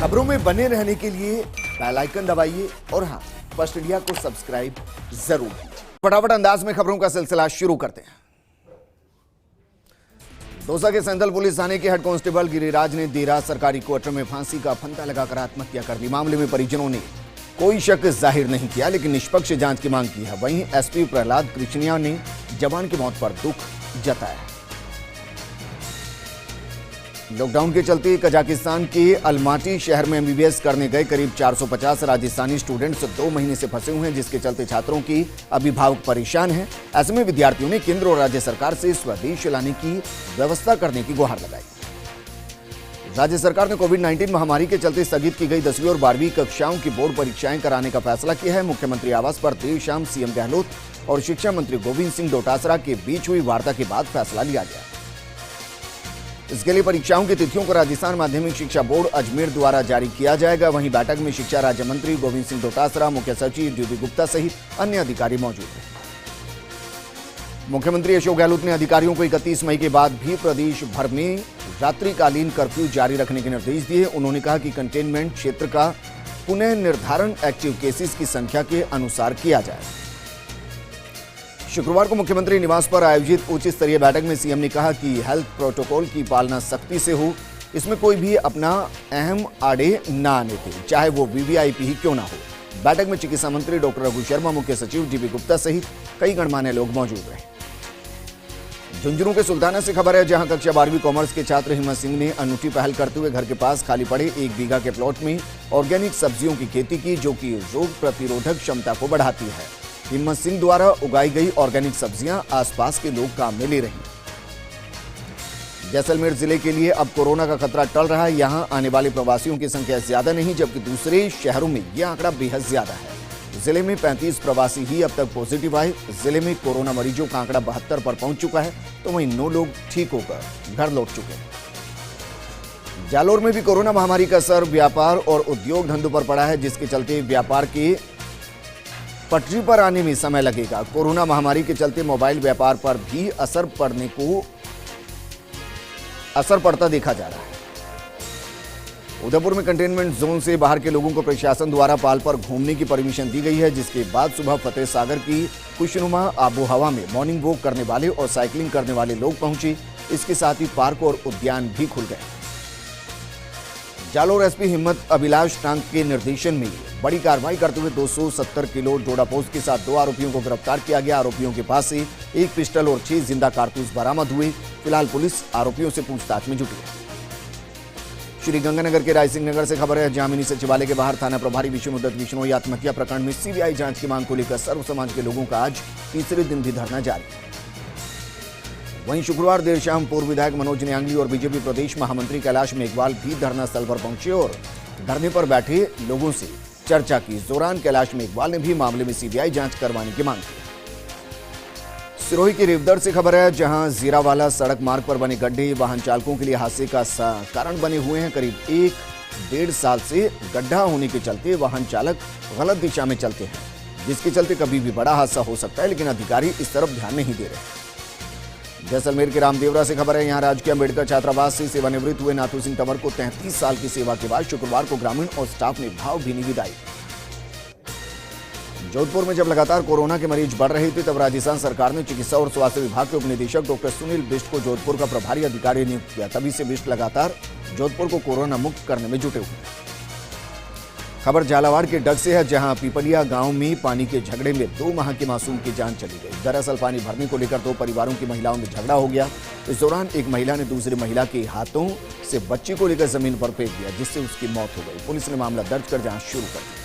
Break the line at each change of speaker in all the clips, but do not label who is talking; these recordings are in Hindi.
खबरों में बने रहने के लिए बेल आइकन दबाइए और हाँ, फर्स्ट इंडिया को सब्सक्राइब जरूर कीजिए। फटाफट अंदाज में खबरों का सिलसिला शुरू करते हैं। दौसा के सेंथल पुलिस थाने के हेड कांस्टेबल गिरिराज ने देर रात सरकारी क्वार्टर में फांसी का फंदा लगाकर आत्महत्या कर दी। मामले में परिजनों ने कोई शक जाहिर नहीं किया, लेकिन निष्पक्ष जांच की मांग की है। वहीं एसपी प्रहलाद कृष्णिया ने जवान की मौत पर दुख जताया। लॉकडाउन के चलते कजाकिस्तान के अलमाटी शहर में एमबीबीएस करने गए करीब 450 राजस्थानी स्टूडेंट्स 2 महीने से फंसे हुए हैं, जिसके चलते छात्रों की अभिभावक परेशान हैं। ऐसे में विद्यार्थियों ने केंद्र और राज्य सरकार से स्वदेश लाने की व्यवस्था करने की गुहार लगाई। राज्य सरकार ने कोविड-19 महामारी के चलते स्थगित की गई 10वीं और 12वीं कक्षाओं की बोर्ड परीक्षाएं कराने का फैसला किया है। मुख्यमंत्री आवास पर देर शाम सीएम गहलोत और शिक्षा मंत्री गोविंद सिंह डोटासरा के बीच हुई वार्ता के बाद फैसला लिया गया। इसके लिए परीक्षाओं की तिथियों को राजस्थान माध्यमिक शिक्षा बोर्ड अजमेर द्वारा जारी किया जाएगा। वहीं बैठक में शिक्षा राज्य मंत्री गोविंद सिंह डोटासरा, मुख्य सचिव डीबी गुप्ता सहित अन्य अधिकारी मौजूद हैं। मुख्यमंत्री अशोक गहलोत ने अधिकारियों को 31 मई के बाद भी प्रदेश भर में रात्रिकालीन कर्फ्यू जारी रखने के निर्देश दिए। उन्होंने कहा कि कंटेनमेंट क्षेत्र का पुनः निर्धारण एक्टिव केसेस की संख्या के अनुसार किया जाए। शुक्रवार को मुख्यमंत्री निवास पर आयोजित उच्च स्तरीय बैठक में सीएम ने कहा कि हेल्थ प्रोटोकॉल की पालना सख्ती से हो, इसमें कोई भी अपना अहम आड़े ना आने दे, चाहे वो वीवीआईपी ही क्यों ना हो। बैठक में चिकित्सा मंत्री डॉक्टर रघु शर्मा, मुख्य सचिव डीबी गुप्ता सहित कई गणमान्य लोग मौजूद रहे। झुंझुनू के सुल्ताना से खबर है, जहां कक्षा 12वीं कॉमर्स के छात्र हिम्मत सिंह ने अनूठी पहल करते हुए घर के पास खाली पड़े 1 बीघा के प्लॉट में ऑर्गेनिक सब्जियों की खेती की, जो कि रोग प्रतिरोधक क्षमता को बढ़ाती है। हिम्मत सिंह द्वारा उगाई गई ऑर्गेनिक सब्जियां आसपास के लोग काम में ले रहे। जैसलमेर जिले के लिए अब कोरोना का खतरा टल रहा है। यहां आने वाले प्रवासियों की संख्या ज्यादा नहीं, जबकि दूसरे शहरों में यह आंकड़ा बेहद ज्यादा है। जिले में 35 प्रवासी ही अब तक पॉजिटिव आए। जिले में कोरोना मरीजों का आंकड़ा 72 पर पहुंच चुका है, तो वहीं 9 लोग ठीक होकर घर लौट चुके हैं। जालोर में भी कोरोना महामारी का असर व्यापार और उद्योग धंधों पर पड़ा है, जिसके चलते व्यापार के पटरी पर आने में समय लगेगा। कोरोना महामारी के चलते मोबाइल व्यापार पर भी असर पड़ता देखा जा रहा है। उदयपुर में कंटेनमेंट जोन से बाहर के लोगों को प्रशासन द्वारा पाल पर घूमने की परमिशन दी गई है, जिसके बाद सुबह फतेह सागर की खुशनुमा आबोहवा में मॉर्निंग वॉक करने वाले और साइकिलिंग करने वाले लोग पहुंचे। इसके साथ ही पार्क और उद्यान भी खुल गए। जालोर एसपी हिम्मत अभिलाष टांग के निर्देशन में बड़ी कार्रवाई करते हुए 270 किलो डोडापोस्ट के साथ 2 आरोपियों को गिरफ्तार किया गया। आरोपियों के पास से 1 पिस्टल और 6 जिंदा कारतूस बरामद हुए। फिलहाल पुलिस आरोपियों से पूछताछ में जुटी है। श्री गंगानगर के रायसिंह नगर से खबर है, जहां मिनी सचिवालय के बाहर थाना प्रभारी विष्णुदत्त बिश्नोई आत्महत्या प्रकरण में सीबीआई जांच की मांग को लेकर सर्व समाज के लोगों का आज तीसरे दिन भी धरना जारी है। वहीं शुक्रवार देर शाम पूर्व विधायक मनोज न्यांगली और बीजेपी प्रदेश महामंत्री कैलाश मेघवाल भी धरना स्थल पर पहुंचे और धरने पर बैठे लोगों से चर्चा की। इस दौरान कैलाश मेघवाल ने भी मामले में सीबीआई जांच करवाने की मांग की। सिरोही के रेवदर से खबर है, जहां जीरावाला सड़क मार्ग पर बने गड्ढे वाहन चालकों के लिए हादसे का कारण बने हुए हैं। करीब 1-1.5 साल से गड्ढा होने के चलते वाहन चालक गलत दिशा में चलते हैं, जिसके चलते कभी भी बड़ा हादसा हो सकता है, लेकिन अधिकारी इस तरफ ध्यान नहीं दे रहे। जैसलमेर के रामदेवरा से खबर है, यहां राजकीय अम्बेडकर छात्रावास से सेवानिवृत्त हुए नाथू सिंह तंवर को 33 साल की सेवा के बाद शुक्रवार को ग्रामीण और स्टाफ ने भावभीनी विदाई। जोधपुर में जब लगातार कोरोना के मरीज बढ़ रहे थे, तब राजस्थान सरकार ने चिकित्सा और स्वास्थ्य विभाग के उपनिदेशक डॉक्टर सुनील बिष्ट को जोधपुर का प्रभारी अधिकारी नियुक्त किया। तभी से बिष्ट लगातार जोधपुर को कोरोना मुक्त करने में जुटे हुए हैं। खबर झालावाड़ के डग से है, जहां पीपलिया गांव में पानी के झगड़े में 2 माह के मासूम की जान चली गई। दरअसल पानी भरने को लेकर 2 परिवारों की महिलाओं में झगड़ा हो गया। इस दौरान एक महिला ने दूसरी महिला के हाथों से बच्ची को लेकर जमीन पर फेंक दिया, जिससे उसकी मौत हो गई। पुलिस ने मामला दर्ज कर जांच शुरू कर दी।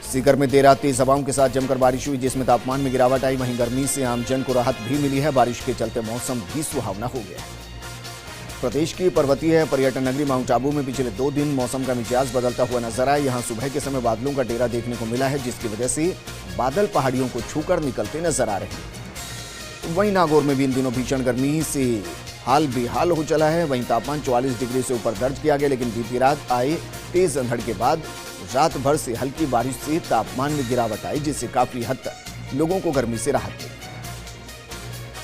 सीकर में देर रात तेज हवाओं के साथ जमकर बारिश हुई, जिसमें तापमान में गिरावट आई। वहीं गर्मी से आमजन को राहत भी मिली है। बारिश के चलते मौसम भी सुहावना हो गया है। प्रदेश की पर्वतीय पर्यटन नगरी माउंट आबू में पिछले 2 दिन मौसम का मिजाज बदलता हुआ नजर आया। यहां सुबह के समय बादलों का डेरा देखने को मिला है, जिसकी वजह से बादल पहाड़ियों को छूकर निकलते नजर आ रहे हैं। वहीं नागौर में भी इन दिनों भीषण गर्मी से हाल बेहाल हो चला है। वहीं तापमान 44 डिग्री से ऊपर दर्ज किया गया, लेकिन बीती रात आए तेज अंधड़ के बाद रात भर से हल्की बारिश से तापमान में गिरावट आई, जिससे काफी हद तक लोगों को गर्मी से राहत मिली।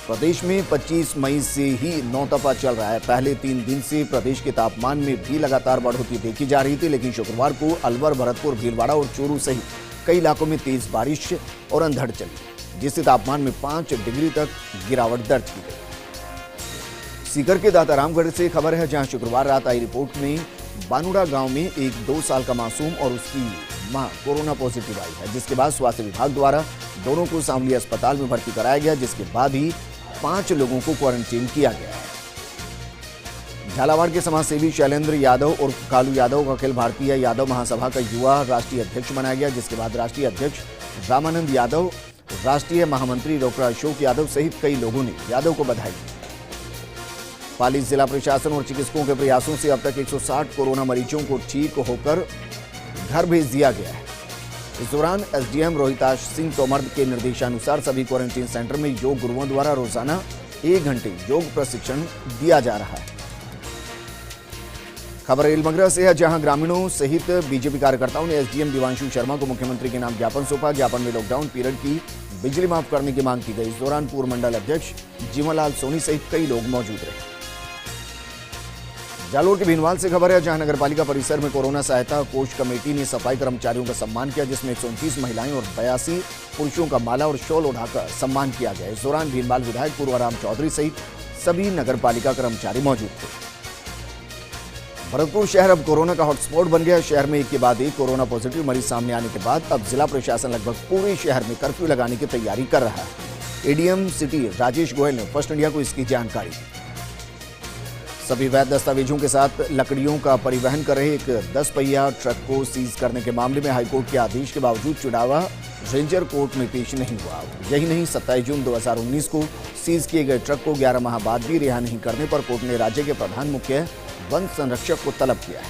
प्रदेश में 25 मई से ही नौतपा चल रहा है। पहले 3 दिन से प्रदेश के तापमान में भी लगातार बढ़ोतरी देखी जा रही थी, लेकिन शुक्रवार को अलवर, भरतपुर, भीलवाड़ा और चूरू सहित कई इलाकों में तेज बारिश और अंधड़ चली, जिससे तापमान में 5 डिग्री तक गिरावट दर्ज की गई। सीकर के दातारामगढ़ से खबर है, जहां शुक्रवार रात आई रिपोर्ट में बानुड़ा गांव में एक 2 साल का मासूम और उसकी मां कोरोना पॉजिटिव आई है, जिसके बाद स्वास्थ्य विभाग द्वारा दोनों को सांवली अस्पताल में भर्ती कराया गया, जिसके बाद ही 5 लोगों को क्वारंटीन किया गया है। झालावाड़ के समाजसेवी शैलेंद्र यादव और कालू यादव को अखिल भारतीय यादव महासभा का युवा राष्ट्रीय अध्यक्ष बनाया गया, जिसके बाद राष्ट्रीय अध्यक्ष रामानंद यादव, राष्ट्रीय महामंत्री डॉक्टर अशोक यादव सहित कई लोगों ने यादव को बधाई दी। पाली जिला प्रशासन और चिकित्सकों के प्रयासों से अब तक 160 कोरोना मरीजों को ठीक होकर घर भेज दिया गया है। इस दौरान एसडीएम रोहिताश सिंह तोमर के निर्देशानुसार सभी क्वारंटीन सेंटर में योग गुरुओं द्वारा रोजाना 1 घंटे योग प्रशिक्षण दिया जा रहा है। खबर इलमगरा से है, जहां ग्रामीणों सहित बीजेपी कार्यकर्ताओं ने एसडीएम दिवांशु शर्मा को मुख्यमंत्री के नाम ज्ञापन सौंपा। ज्ञापन में लॉकडाउन पीरियड की बिजली माफ करने की मांग की गई। इस दौरान पूर्व मंडल अध्यक्ष जीवनलाल सोनी सहित कई लोग मौजूद रहे। जालोर के भीनवाल से खबर है, जहां नगरपालिका परिसर में कोरोना सहायता कोष कमेटी ने सफाई कर्मचारियों का सम्मान किया, जिसमें 129 महिलाएं और 82 पुरुषों का माला और शॉल उठाकर सम्मान किया गया। इस दौरान भीनवाल विधायक पूर्वाराम चौधरी सहित सभी नगरपालिका कर्मचारी मौजूद थे। भरतपुर शहर अब कोरोना का हॉटस्पॉट बन गया। शहर में एक के बाद एक कोरोना पॉजिटिव मरीज सामने आने के बाद अब जिला प्रशासन लगभग पूरे शहर में कर्फ्यू लगाने की तैयारी कर रहा है। एडीएम सिटी राजेश गोयल ने फर्स्ट इंडिया को इसकी जानकारी दी। सभी वैध दस्तावेजों के साथ लकड़ियों का परिवहन कर रहे एक 10 पहिया ट्रक को सीज करने के मामले में हाईकोर्ट के आदेश के बावजूद चुनावा रेंजर कोर्ट में पेश नहीं हुआ। यही नहीं, 27 जून 2019 को सीज किए गए ट्रक को 11 माह बाद भी रिहा नहीं करने पर कोर्ट ने राज्य के प्रधान मुख्य वन संरक्षक को तलब किया है।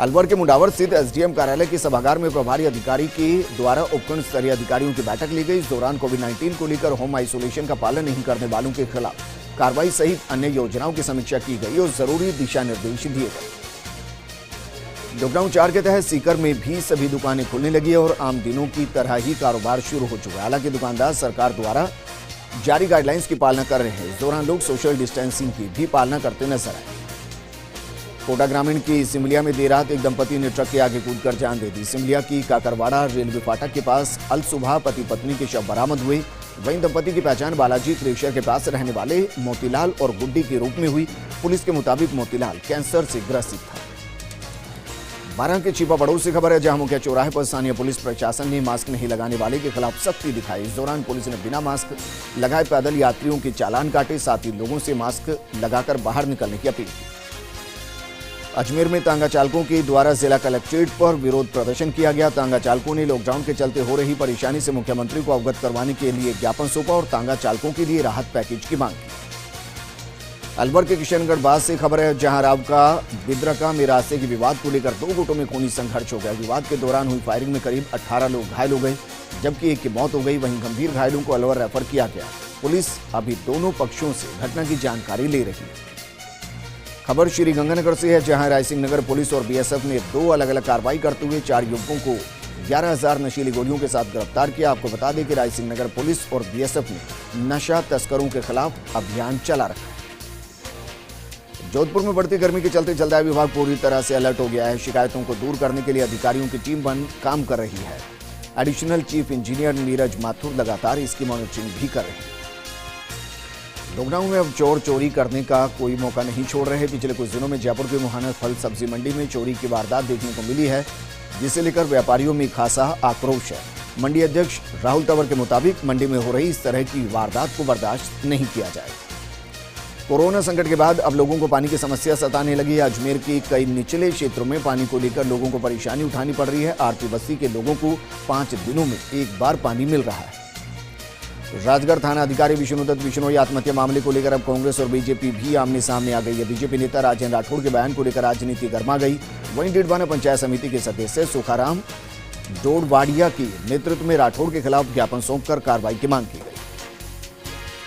अलवर के मुंडावर स्थित एसडीएम कार्यालय के सभागार में प्रभारी अधिकारी के द्वारा उपखंड स्तरीय अधिकारियों की बैठक ली गई। इस दौरान कोविड-19 को लेकर होम आइसोलेशन का पालन नहीं करने वालों के खिलाफ कार्रवाई सहित अन्य योजनाओं की समीक्षा की गई और जरूरी दिशा निर्देश दिए गए। लॉकडाउन 4 के तहत सीकर में भी सभी दुकानें खुलने लगी और आम दिनों की तरह ही कारोबार शुरू हो चुका है। हालांकि दुकानदार सरकार द्वारा जारी गाइडलाइंस की पालना कर रहे हैं। इस दौरान लोग सोशल डिस्टेंसिंग की भी पालना करते नजर आए। कोटा ग्रामीण की सिमलिया में देर रात एक दंपति ने ट्रक के आगे कूदकर जान दे दी। सिमलिया की काकरवाड़ा रेलवे फाटक के पास अल सुबह पति पत्नी के शव बरामद हुए। वहीं दंपति की पहचान बालाजी क्रेशर के पास रहने वाले मोतीलाल और गुड्डी के रूप में हुई। पुलिस के मुताबिक मोतीलाल कैंसर से ग्रसित था। 12 के छिपा बड़ों से खबर है, जहां मुख्य चौराहे पर स्थानीय पुलिस प्रशासन ने मास्क नहीं लगाने वाले के खिलाफ सख्ती दिखाई। इस दौरान पुलिस ने बिना मास्क लगाए पैदल यात्रियों के चालान काटे, साथ ही लोगों से मास्क लगाकर बाहर निकलने की अपील की। अजमेर में तांगा चालकों के द्वारा जिला कलेक्ट्रेट पर विरोध प्रदर्शन किया गया। तांगा चालकों ने लॉकडाउन के चलते हो रही परेशानी से मुख्यमंत्री को अवगत करवाने के लिए ज्ञापन सौंपा और तांगा चालकों के लिए राहत पैकेज की मांग की। अलवर के किशनगढ़ बास से खबर है, जहां राव का बिद्रका में रास्ते के विवाद को लेकर 2 गुटों में खूनी संघर्ष हो गया। विवाद के दौरान हुई फायरिंग में करीब 18 लोग घायल हो गए, जबकि एक की मौत हो गई। वहीं गंभीर घायलों को अलवर रेफर किया गया। पुलिस अभी दोनों पक्षों से घटना की जानकारी ले रही है। खबर श्री गंगानगर से है, जहां रायसिंह नगर पुलिस और बीएसएफ ने 2 अलग अलग कार्रवाई करते हुए 4 युवकों को 11,000 नशीली गोलियों के साथ गिरफ्तार किया। आपको बता दें कि रायसिंह नगर पुलिस और बीएसएफ ने नशा तस्करों के खिलाफ अभियान चला रखा है। जोधपुर में बढ़ती गर्मी के चलते जलदाय विभाग पूरी तरह से अलर्ट हो गया है। शिकायतों को दूर करने के लिए अधिकारियों की टीम काम कर रही है। Additional chief engineer Neeraj Mathur लगातार इसकी मॉनिटरिंग भी कर रहे हैं। लॉकडाउन में अब चोर चोरी करने का कोई मौका नहीं छोड़ रहे। पिछले कुछ दिनों में जयपुर के मुहाना फल सब्जी मंडी में चोरी की वारदात देखने को मिली है, जिसे लेकर व्यापारियों में खासा आक्रोश है। मंडी अध्यक्ष राहुल तंवर के मुताबिक मंडी में हो रही इस तरह की वारदात को बर्दाश्त नहीं किया जाएगा। कोरोना संकट के बाद अब लोगों को पानी की समस्या सताने लगी है। अजमेर के कई निचले क्षेत्रों में पानी को लेकर लोगों को परेशानी उठानी पड़ रही है। आरती बस्ती के लोगों को 5 दिनों में एक बार पानी मिल रहा है। राजगढ़ थाना अधिकारी विष्णुदत्त बिश्नोई आत्महत्या मामले को लेकर अब कांग्रेस और बीजेपी भी आमने सामने आ गई है। बीजेपी नेता राजेंद्र राठौड़ के बयान को लेकर राजनीति गर्मा गई। वहीं डिडवाना पंचायत समिति के सदस्य सुखाराम डोडवाडिया के नेतृत्व में राठौड़ के खिलाफ ज्ञापन सौंपकर कार्रवाई की मांग की गई।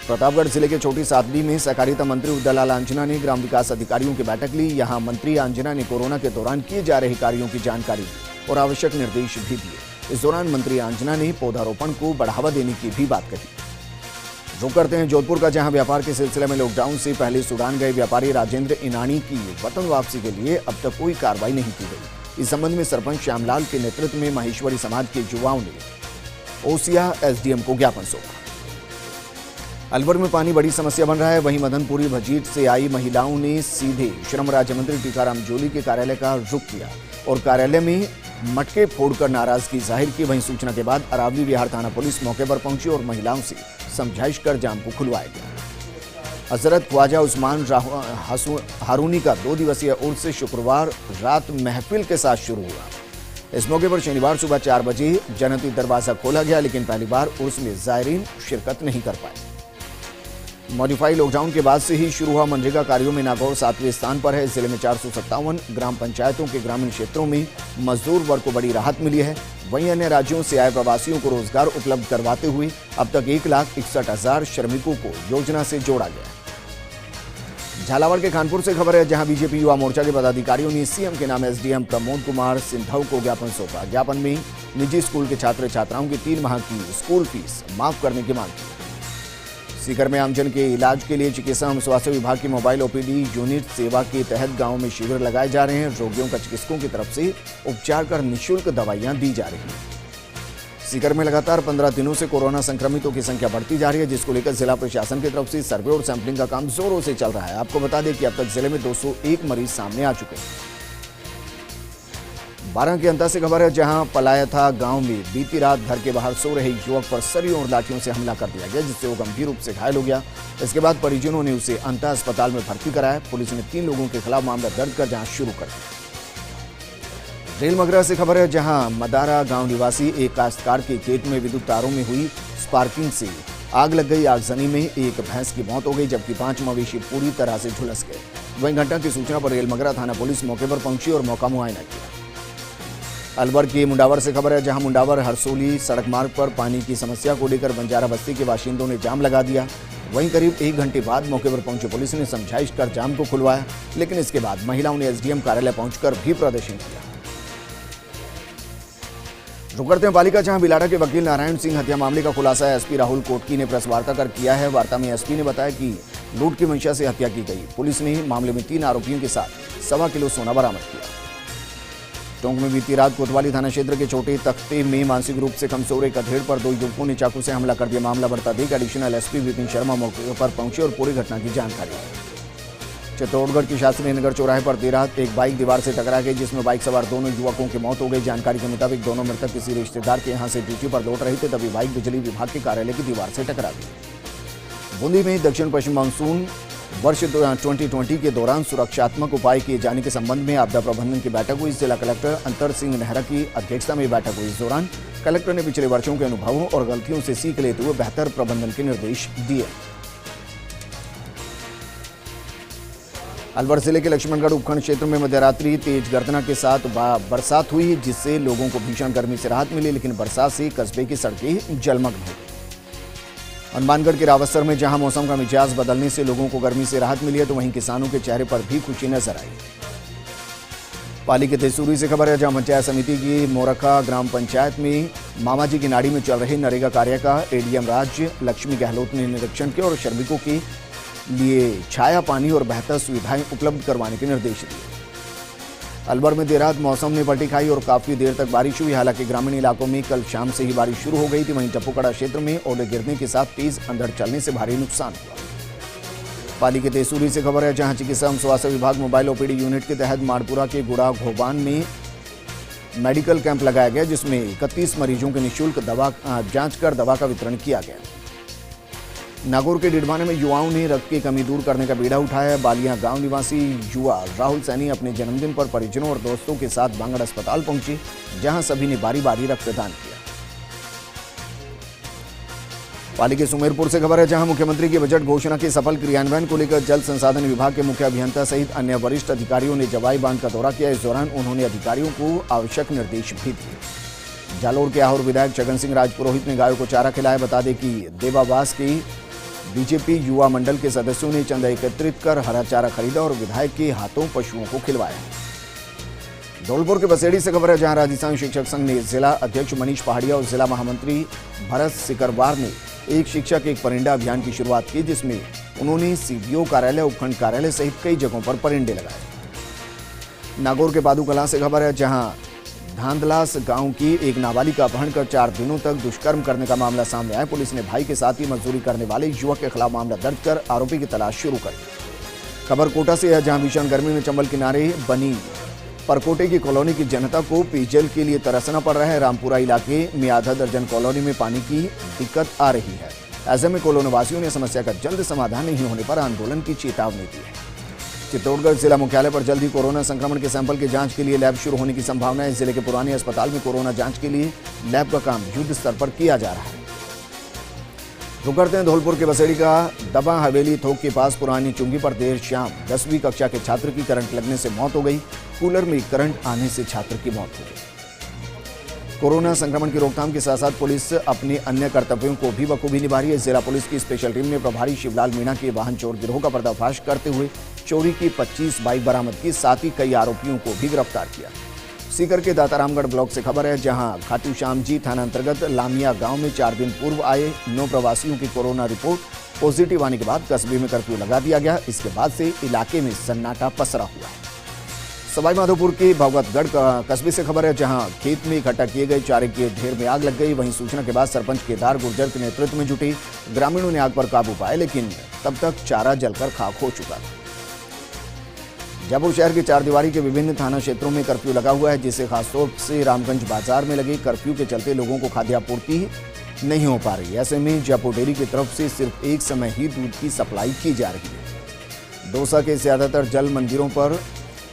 प्रतापगढ़ जिले के छोटी सादली में सहकारिता मंत्री उदयलाल आंजना ने ग्राम विकास अधिकारियों की बैठक ली। यहां मंत्री आंजना ने कोरोना के दौरान किए जा रहे कार्यों की जानकारी दी और आवश्यक निर्देश भी दिए। इस दौरान मंत्री आंजना ने पौधारोपण को बढ़ावा देने की भी बात कही। रुक करते हैं जोधपुर का, जहां व्यापार के सिलसिले में लॉकडाउन से पहले सूडान गए व्यापारी राजेंद्र इनानी की वतन वापसी के लिए अब तक कोई कार्रवाई नहीं की गई। इस संबंध में सरपंच श्यामलाल के नेतृत्व में माहेश्वरी समाज के युवाओं ने ओसिया एसडीएम को ज्ञापन सौंपा। अलवर में पानी बड़ी समस्या बन रहा है। वहीं मदनपुरी भजीट से आई महिलाओं ने सीधे श्रम राज्य मंत्री टीकाराम जोली के कार्यालय का रुख किया और कार्यालय में मटके फोड़कर नाराजगी जाहिर की। वहीं सूचना के बाद अरावली विहार थाना पुलिस मौके पर पहुंची और महिलाओं से समझाइश कर जाम को खुलवाया गया। हजरत ख्वाजा उस्मान हारूनी का 2 दिवसीय उर्स शुक्रवार रात महफिल के साथ शुरू हुआ। इस मौके पर शनिवार सुबह 4 बजे जन्नती दरवाजा खोला गया, लेकिन पहली बार उर्स में जायरीन शिरकत नहीं कर पाए। मॉडिफाई लॉकडाउन के बाद से ही शुरू हुआ मनरेगा कार्यों में नागौर 7वें स्थान पर है। जिले में 457 ग्राम पंचायतों के ग्रामीण क्षेत्रों में मजदूर वर्ग को बड़ी राहत मिली है। वहीं अन्य राज्यों से आए प्रवासियों को रोजगार उपलब्ध करवाते हुए अब तक 1,61,000 श्रमिकों को योजना से जोड़ा गया। झालावाड़ के खानपुर से खबर है, जहां बीजेपी युवा मोर्चा के पदाधिकारियों ने सीएम के नाम एसडीएम प्रमोद कुमार सिंधव को ज्ञापन सौंपा। ज्ञापन में निजी स्कूल के छात्र छात्राओं की 3 माह की स्कूल फीस माफ करने की मांग की। सीकर में आमजन के इलाज के लिए चिकित्सा एवं स्वास्थ्य विभाग की मोबाइल ओपीडी यूनिट सेवा के तहत गांव में शिविर लगाए जा रहे हैं। रोगियों का चिकित्सकों की तरफ से उपचार कर निःशुल्क दवाइयां दी जा रही हैं। सीकर में लगातार 15 दिनों से कोरोना संक्रमितों की संख्या बढ़ती जा रही है, जिसको लेकर जिला प्रशासन की तरफ से सर्वे और सैंपलिंग का काम जोरों से चल रहा है। आपको बता दें कि अब तक जिले में 201 मरीज सामने आ चुके हैं। 12 के अंता से खबर है, जहां पलायथा गांव में बीती रात घर के बाहर सो रहे युवक पर सरियों और लाठियों से हमला कर दिया गया, जिससे वो गंभीर रूप से घायल हो गया। इसके बाद परिजनों ने उसे अंता अस्पताल में भर्ती कराया। पुलिस ने 3 लोगों के खिलाफ मामला दर्ज कर जांच शुरू कर दी। रेल मगरा से खबर है, जहां मदारा गांव निवासी एक काश्तकार के खेत में विद्युत तारों में हुई स्पार्किंग से आग लग गई। आगजनी में एक भैंस की मौत हो गई, जबकि 5 मवेशी पूरी तरह से झुलस गए। वहीं घटना की सूचना पर रेल मगरा थाना पुलिस मौके पर पहुंची और मौका मुआयना किया। अलवर के मुंडावर से खबर है, जहां मुंडावर हरसोली सड़क मार्ग पर पानी की समस्या को लेकर बंजारा बस्ती के बाशिंदों ने जाम लगा दिया। वहीं करीब 1 घंटे बाद मौके पर पहुंचे पुलिस ने समझाइश कर जाम को खुलवाया, लेकिन इसके बाद महिलाओं ने एसडीएम कार्यालय पहुंचकर भी प्रदर्शन किया। रुक करते हैं पालिका, जहां बिलाड़ा के वकील नारायण सिंह हत्या मामले का खुलासा एसपी राहुल कोटकी ने प्रेस वार्ता कर किया है। वार्ता में एसपी ने बताया कि लूट की मंशा से हत्या की गई। पुलिस ने मामले में 3 आरोपियों के साथ 1.25 किलो सोना बरामद किया। टोंक में बीती रात कोतवाली थाना क्षेत्र के छोटे तख्ते में मानसिक रूप से कमजोर एक अधेड़ पर 2 युवकों ने चाकू से हमला कर दिया। मामला बढ़ता देख एडिशनल एसपी विपिन शर्मा मौके पर पहुंचे और पूरी घटना की जानकारी दी। चित्तौड़गढ़ के शास्त्री नगर चौराहे पर देर रात एक बाइक दीवार से टकरा गई, जिसमें बाइक सवार दोनों युवकों की मौत हो गई। जानकारी के मुताबिक दोनों मृतक किसी रिश्तेदार के यहां से ड्यूटी पर लौट रहे थे, तभी बाइक बिजली विभाग के कार्यालय की दीवार से टकरा गई। बूंदी में दक्षिण पश्चिम मानसून वर्ष 2020 के दौरान सुरक्षात्मक उपाय किए जाने के संबंध में आपदा प्रबंधन की बैठक हुई। जिला कलेक्टर अंतर सिंह नेहरा की अध्यक्षता में बैठक हुई। इस दौरान कलेक्टर ने पिछले वर्षों के अनुभवों और गलतियों से सीख लेते हुए बेहतर प्रबंधन के निर्देश दिए। अलवर जिले के लक्ष्मणगढ़ उपखंड क्षेत्र में मध्यरात्रि तेज गर्जना के साथ बरसात हुई, जिससे लोगों को भीषण गर्मी से राहत मिली, लेकिन बरसात से कस्बे की सड़कें जलमग्न हो गई। हनुमानगढ़ के रावतसर में जहां मौसम का मिजाज बदलने से लोगों को गर्मी से राहत मिली है, तो वहीं किसानों के चेहरे पर भी खुशी नजर आई। पाली के तेसूरी से खबर है, जहां पंचायत समिति की मोरखा ग्राम पंचायत में मामाजी की नाड़ी में चल रहे नरेगा कार्य का एडीएम राज्य लक्ष्मी गहलोत ने निरीक्षण किया और श्रमिकों के लिए छाया पानी और बेहतर सुविधाएं उपलब्ध करवाने के निर्देश दिए। अलवर में देर रात मौसम ने पलटी खाई और काफी देर तक बारिश हुई। हालांकि ग्रामीण इलाकों में कल शाम से ही बारिश शुरू हो गई थी। वहीं टप्पूकड़ा क्षेत्र में ओले गिरने के साथ तेज अंधड़ चलने से भारी नुकसान हुआ। पाली के तेसूरी से खबर है, जहां चिकित्सा एवं स्वास्थ्य विभाग मोबाइल ओपीडी यूनिट के तहत माड़पुरा के गुड़ा घोबान में मेडिकल कैंप लगाया गया, जिसमें 31 मरीजों के निःशुल्क दवा जांच कर दवा का वितरण किया गया। नागौर के डिडवाने में युवाओं ने रक्त की कमी दूर करने का बीड़ा उठाया। बालियां गांव निवासी युवा राहुल सैनी अपने जन्मदिन पर परिजनों और दोस्तों के साथ बांगड़ अस्पताल पहुंचे, जहां सभी ने बारी बारी रक्तदान किया। पाली के सुमेरपुर से खबर है, जहां मुख्यमंत्री की बजट घोषणा के सफल क्रियान्वयन को लेकर जल संसाधन विभाग के मुख्य अभियंता सहित अन्य वरिष्ठ अधिकारियों ने जवाई बांध का दौरा किया। इस दौरान उन्होंने अधिकारियों को आवश्यक निर्देश भी दिए। जालोर के आहोर विधायक छगन सिंह राजपुरोहित ने गायों को चारा खिलाया। बता दें कि देवावास की बीजेपी युवा मंडल के सदस्यों ने चंदा एकत्रित कर हरा चारा खरीदा और विधायक के हाथों पशुओं को खिलवाया। धौलपुर के बसेड़ी से खबर है, जहां राजस्थान शिक्षक संघ ने जिला अध्यक्ष मनीष पहाड़िया और जिला महामंत्री भरत सिकरवार ने एक शिक्षक एक परिंडा अभियान की शुरुआत की, जिसमें उन्होंने सीडीओ कार्यालय, उपखंड कार्यालय सहित कई जगहों पर परिंडे लगाए। नागौर के बादूकलां से खबर है, जहां धांधलास गांव की एक नाबालिग का अपहरण कर 4 दिनों तक दुष्कर्म करने का मामला सामने आया। पुलिस ने भाई के साथ ही मजदूरी करने वाले युवक के खिलाफ मामला दर्ज कर आरोपी की तलाश शुरू कर दी। खबर कोटा से है, जहां भीषण गर्मी में चंबल किनारे बनी परकोटे की कॉलोनी की जनता को पेयजल के लिए तरसना पड़ रहा है। रामपुरा इलाके में आधा दर्जन कॉलोनी में पानी की दिक्कत आ रही है। ऐसे में कॉलोनी वासियों ने समस्या का जल्द समाधान नहीं होने पर आंदोलन की चेतावनी दी है। चित्तौड़गढ़ जिला मुख्यालय पर जल्द ही कोरोना संक्रमण के सैंपल की जांच के लिए लैब शुरू होने की संभावना है। जिले के पुराने अस्पताल में कोरोना जांच के लिए लैब का काम युद्ध स्तर पर किया जा रहा है। रुक करते हैं धौलपुर के बसेड़ी का दबा हवेली थोक के पास पुरानी चुंगी पर देर शाम 10वीं कक्षा के छात्र की करंट लगने से मौत हो गई। कूलर में करंट आने से छात्र की मौत हो गई। कोरोना संक्रमण की रोकथाम के साथ साथ पुलिस अपने अन्य कर्तव्यों को भी बखूबी निभा रही है। जिला पुलिस की स्पेशल टीम ने प्रभारी शिवलाल मीणा के वाहन चोर गिरोह का पर्दाफाश करते हुए चोरी की 25 बाइक बरामद की, साथ ही कई आरोपियों को भी गिरफ्तार किया। सीकर के दातारामगढ़ ब्लॉक से खबर है, जहां खाटू श्याम जी थाना अंतर्गत लामिया गांव में 4 दिन पूर्व आए 9 प्रवासियों की कोरोना रिपोर्ट पॉजिटिव आने के बाद कस्बे में कर्फ्यू लगा दिया गया। इसके बाद से इलाके में सन्नाटा पसरा हुआ है। सवाईमाधोपुर के भगवतगढ़ कस्बे से खबर है, जहां खेत में इकट्ठा किए गए चारे के ढेर में आग लग गई। वहीं सूचना के बाद सरपंच केदार गुर्जर के नेतृत्व में जुटे ग्रामीणों ने आग पर काबू पाया, लेकिन तब तक चारा जलकर खाक हो चुका था। जयपुर शहर की 4 दीवारी के विभिन्न थाना क्षेत्रों में कर्फ्यू लगा हुआ है, जिससे खासतौर से रामगंज बाजार में लगे कर्फ्यू के चलते लोगों को खाद्य आपूर्ति नहीं हो पा रही। ऐसे में जयपुर डेयरी की तरफ से सिर्फ एक समय ही दूध की सप्लाई की जा रही है। दौसा के ज्यादातर जल मंदिरों पर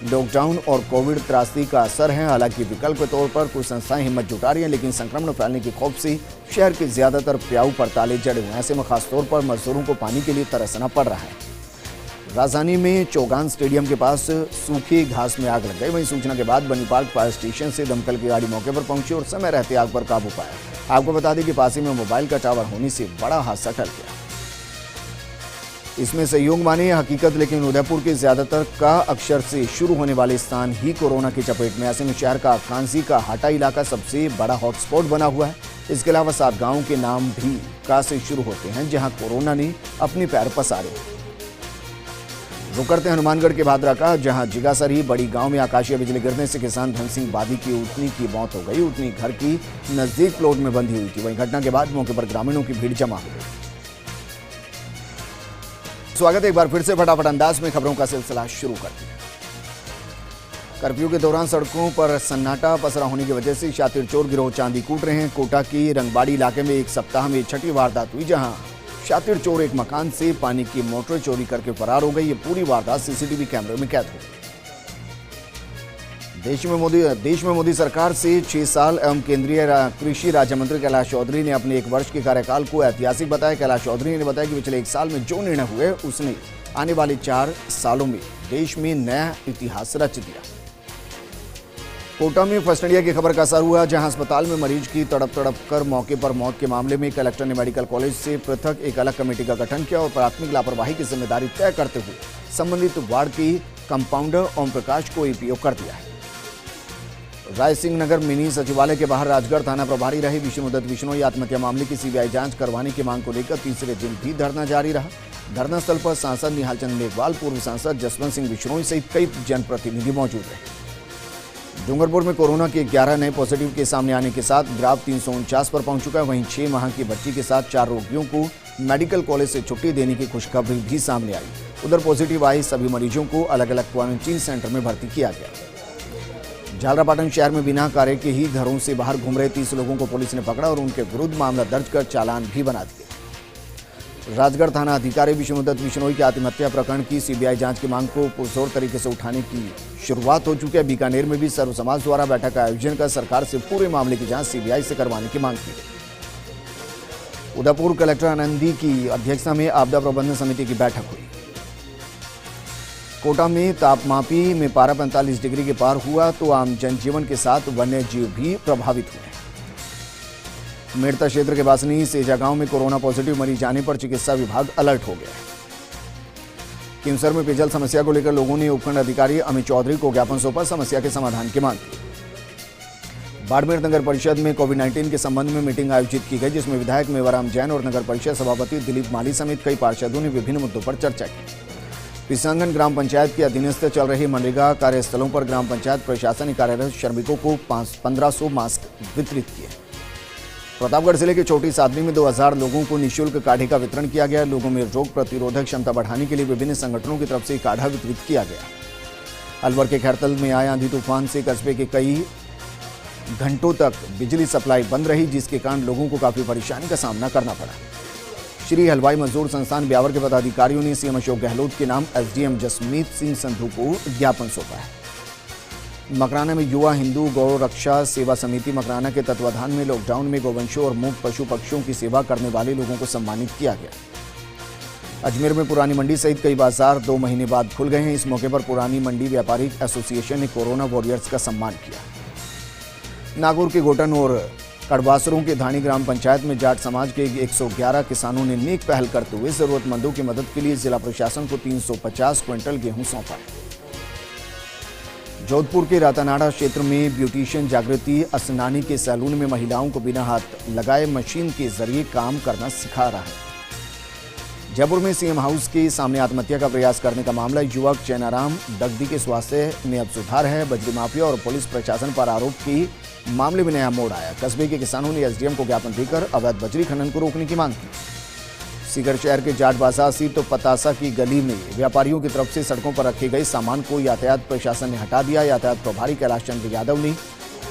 लॉकडाउन और कोविड त्रासदी का असर है। हालांकि विकल्प के तौर पर कुछ संस्थाएं हिम्मत जुटा रही हैं, लेकिन संक्रमण फैलने के खौफ से शहर के ज्यादातर प्याऊ पर ताले जड़े हुए हैं। ऐसे में खासतौर पर मजदूरों को पानी के लिए तरसना पड़ रहा है। राजधानी में चौगान स्टेडियम के पास सूखी घास में आग लग गई। वहीं सूचना के बाद बनी पार्क फायर स्टेशन से दमकल की गाड़ी मौके पर पहुंची और समय रहते आग पर काबू पाया। आपको बता दें कि पास ही में मोबाइल का टावर होने से बड़ा हादसा टल गया। इसमें सहयोग माने हकीकत, लेकिन उदयपुर के ज्यादातर का अक्षर से शुरू होने वाले स्थान ही कोरोना की चपेट में। ऐसे में शहर का कांसी का हाटा इलाका सबसे बड़ा हॉटस्पॉट बना हुआ है। इसके अलावा 7 गाँव के नाम भी का से शुरू होते हैं, जहां कोरोना ने अपने पैर पसारे। रुक करते हैं हनुमानगढ़ के भादरा का, जहां जिगासरी बड़ी गांव में आकाशीय बिजली गिरने से किसान धन सिंह बादी की ऊँटनी की मौत हो गई। ऊँटनी घर की नजदीक प्लॉट में बंधी हुई थी। वहीं घटना के बाद मौके पर ग्रामीणों की भीड़ जमा हो गई। स्वागत है एक बार फिर से फटाफट अंदाज में खबरों का सिलसिला शुरू करते हैं। कर्फ्यू के दौरान सड़कों पर सन्नाटा पसरा होने की वजह से शातिर चोर गिरोह चांदी कूट रहे हैं। कोटा की रंगबाड़ी इलाके में एक सप्ताह में 6ठी वारदात हुई, जहां शातिर चोर एक मकान से पानी की मोटर चोरी करके फरार हो गई। ये पूरी वारदात सीसीटीवी कैमरे में कैद हो गई। देश में मोदी सरकार से 6 साल एवं केंद्रीय कृषि राज्य मंत्री कैलाश चौधरी ने अपने 1 वर्ष के कार्यकाल को ऐतिहासिक बताया। कैलाश चौधरी ने बताया कि पिछले 1 साल में जो निर्णय हुए उसने आने वाले 4 सालों में देश में नया इतिहास रच दिया। कोटा में फर्स्ट इंडिया की खबर का असर हुआ, जहां अस्पताल में मरीज की तड़प कर मौके पर मौत के मामले में कलेक्टर ने मेडिकल कॉलेज से पृथक एक अलग कमेटी का गठन किया और प्राथमिक लापरवाही की जिम्मेदारी तय करते हुए संबंधित वार्ड की कंपाउंडर ओम प्रकाश को एपीओ कर दिया है। राय सिंह नगर मिनी सचिवालय के बाहर राजगढ़ थाना प्रभारी रहे विष्णुदत्त बिश्नोई आत्महत्या मामले की सीबीआई जांच करवाने की मांग को लेकर तीसरे दिन भी धरना जारी रहा। धरना स्थल पर सांसद निहाल चंद मेघवाल, पूर्व सांसद जसवंत सिंह बिश्नोई सहित कई जनप्रतिनिधि मौजूद रहे। डूंगरपुर में कोरोना के 11 नए पॉजिटिव केस सामने आने के साथ ग्राफ 349 पर पहुंच चुका है। वहीं 6 माह की बच्ची के साथ 4 रोगियों को मेडिकल कॉलेज से छुट्टी देने की खुशखबरी भी सामने आई। उधर पॉजिटिव आए सभी मरीजों को अलग अलग क्वारंटीन सेंटर में भर्ती किया गया। झालरापाटन शहर में बिना कार्य के ही घरों से बाहर घूम रहे 30 लोगों को पुलिस ने पकड़ा और उनके विरुद्ध मामला दर्ज कर चालान भी बना दिए। राजगढ़ थाना अधिकारी विष्णुदत्त बिश्नोई की आत्महत्या प्रकरण की सीबीआई जांच की मांग को पुरजोर तरीके से उठाने की शुरुआत हो चुकी है। बीकानेर में भी सर्व समाज द्वारा बैठक का आयोजन कर सरकार से पूरे मामले की जांच सीबीआई से करवाने की मांग की। उदयपुर कलेक्टर आनंदी की अध्यक्षता में आपदा प्रबंधन समिति की बैठक हुई। कोटा में तापमापी में पारा 45 डिग्री के पार हुआ तो आम जनजीवन के साथ वन्य जीव भी प्रभावित हुए। मेड़ता क्षेत्र के बासनी सेजा गांव में कोरोना पॉजिटिव मरीज आने पर चिकित्सा विभाग अलर्ट हो गया है। किमसर में पेयजल समस्या को लेकर लोगों ने उपखंड अधिकारी अमित चौधरी को ज्ञापन सौंपा, समस्या के समाधान की मांग की। बाड़मेर नगर परिषद में कोविड-19 के संबंध में मीटिंग आयोजित की गई, जिसमें विधायक मेवाराम जैन और नगर परिषद सभापति दिलीप माली समेत कई पार्षदों ने विभिन्न मुद्दों पर चर्चा की। पिसांगन ग्राम पंचायत के अधीनस्थ चल रही मनरेगा कार्यस्थलों पर ग्राम पंचायत प्रशासन ने कार्यरत श्रमिकों को 1500 मास्क वितरित किए। प्रतापगढ़ जिले के छोटी सादनी में 2000 लोगों को निःशुल्क काढ़े का वितरण किया गया। लोगों में रोग प्रतिरोधक क्षमता बढ़ाने के लिए विभिन्न संगठनों की तरफ से काढ़ा वितरित किया गया। अलवर के खैरतल में आए आंधी तूफान से कस्बे के कई घंटों तक बिजली सप्लाई बंद रही, जिसके कारण लोगों को काफी परेशानी का सामना करना पड़ा। श्री हलवाई मजदूर संस्थान ब्यावर के पदाधिकारियों ने सीएम अशोक गहलोत के नाम एसडीएम जसमीत सिंह संधू को ज्ञापन सौंपा है। मकराना में युवा हिंदू गौ रक्षा सेवा समिति मकराना के तत्वाधान में लॉकडाउन में गोवंशों और मूक पशु पक्षियों की सेवा करने वाले लोगों को सम्मानित किया गया। अजमेर में पुरानी मंडी सहित कई बाजार 2 महीने बाद खुल गए हैं। इस मौके पर पुरानी मंडी व्यापारिक एसोसिएशन ने कोरोना वॉरियर्स का सम्मान किया। नागौर के गोटन और कड़वासरों के धानी ग्राम पंचायत में जाट समाज के 111 किसानों ने नेक पहल करते हुए जरूरतमंदों की मदद के लिए जिला प्रशासन को 350 क्विंटल गेहूं सौंपा। जोधपुर के रातानाड़ा क्षेत्र में ब्यूटिशियन जागृति असनानी के सैलून में महिलाओं को बिना हाथ लगाए मशीन के जरिए काम करना सिखा रहा है। जयपुर में सीएम हाउस के सामने आत्महत्या का प्रयास करने का मामला, युवक चैनाराम डगदी के स्वास्थ्य में अब सुधार है। बजरी माफिया और पुलिस प्रशासन पर आरोप की मामले में नया मोड़ आया। कस्बे के किसानों ने एसडीएम को ज्ञापन देकर अवैध बजरी खनन को रोकने की मांग की। सीकर शहर के जाट बाजार स्थित तो पतासा की गली में व्यापारियों की तरफ से सड़कों पर रखे गए सामान को यातायात प्रशासन ने हटा दिया। यातायात प्रभारी कैलाश चंद्र यादव ने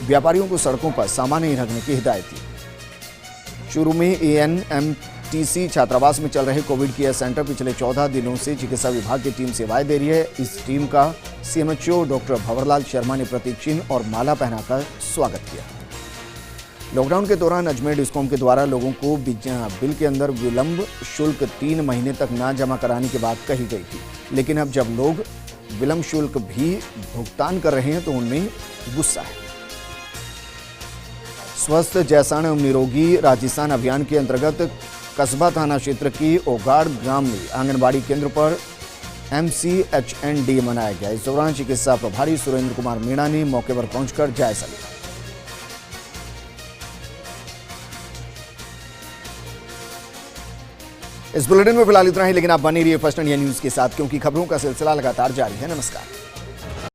व्यापारियों को सड़कों पर सामान नहीं रखने की हिदायत दी। चूरू में एएनएमटीसी छात्रावास में चल रहे कोविड केयर सेंटर पिछले 14 दिनों से चिकित्सा विभाग की टीम सेवाएं दे रही है। इस टीम का सीएमएचओ डॉक्टर भंवरलाल शर्मा ने प्रतीक चिन्ह और माला पहनाकर स्वागत किया। लॉकडाउन के दौरान अजमेर डिस्कॉम के द्वारा लोगों को बिल के अंदर विलंब शुल्क 3 महीने तक ना जमा कराने की बात कही गई थी, लेकिन अब जब लोग विलंब शुल्क भी भुगतान कर रहे हैं तो उनमें गुस्सा है। स्वस्थ जैसान एवं निरोगी राजस्थान अभियान के अंतर्गत कस्बा थाना क्षेत्र की ओगाड़ ग्राम में आंगनबाड़ी केंद्र पर MCHND मनाया गया। इस दौरान चिकित्सा प्रभारी सुरेंद्र कुमार मीणा ने मौके पर पहुंचकर जायजा लिया। इस बुलेटिन में फिलहाल इतना ही, लेकिन आप बने रहिए फर्स्ट इंडिया न्यूज के साथ, क्योंकि खबरों का सिलसिला लगातार जारी है। नमस्कार।